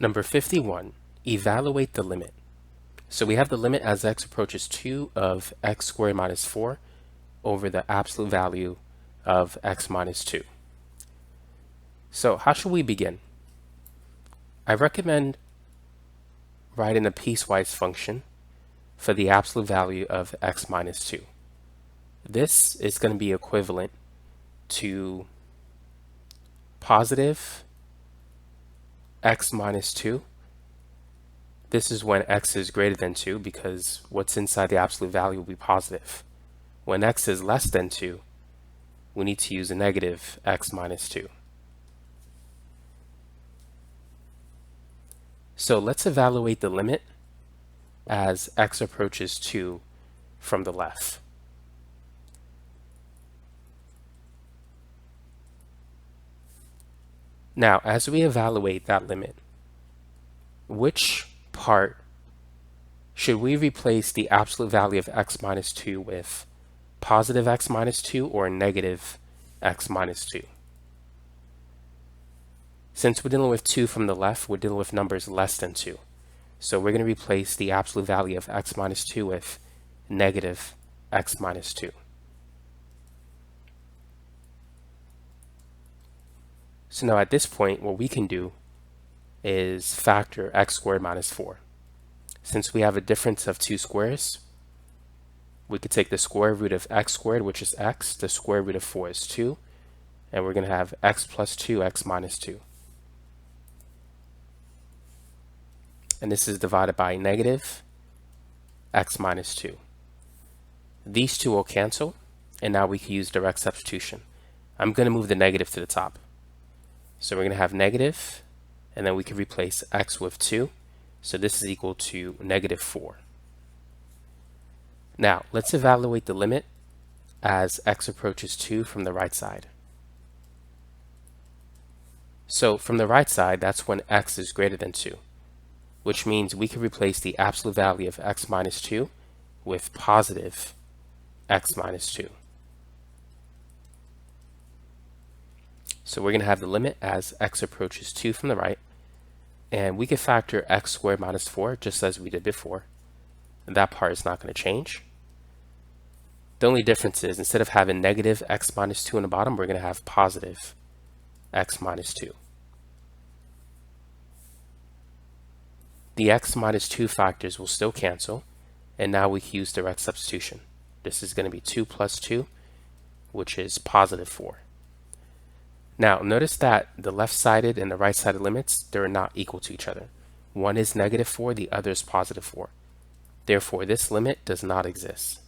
Number 51, evaluate the limit. So we have the limit as x approaches 2 of x squared minus 4 over the absolute value of x minus 2. So how should we begin? I recommend writing a piecewise function for the absolute value of x minus 2. This is going to be equivalent to positive x minus 2. This is when x is greater than 2 because what's inside the absolute value will be positive. When x is less than 2, we need to use a negative x minus 2. So let's evaluate the limit as x approaches 2 from the left. Now, as we evaluate that limit, which part should we replace the absolute value of x minus 2 with? Positive x minus 2 or negative x minus 2? Since we're dealing with 2 from the left, we're dealing with numbers less than 2. So we're going to replace the absolute value of x minus 2 with negative x minus 2. So now at this point, what we can do is factor x squared minus 4. Since we have a difference of 2 squares, we could take the square root of x squared, which is x, the square root of 4 is 2, and we're going to have x plus 2x minus 2. And this is divided by negative x minus 2. These two will cancel, and now we can use direct substitution. I'm going to move the negative to the top. So we're going to have negative, and then we can replace x with 2. So this is equal to negative 4. Now, let's evaluate the limit as x approaches 2 from the right side. So from the right side, that's when x is greater than 2, which means we can replace the absolute value of x minus 2 with positive x minus 2. So we're going to have the limit as x approaches 2 from the right, and we can factor x squared minus 4 just as we did before. And that part is not going to change. The only difference is instead of having negative x minus 2 on the bottom, we're going to have positive x minus 2. The x minus 2 factors will still cancel, and now we can use direct substitution. This is going to be 2 plus 2, which is positive 4. Now, notice that the left-sided and the right-sided limits, they're not equal to each other. One is negative 4, the other is positive 4. Therefore, this limit does not exist.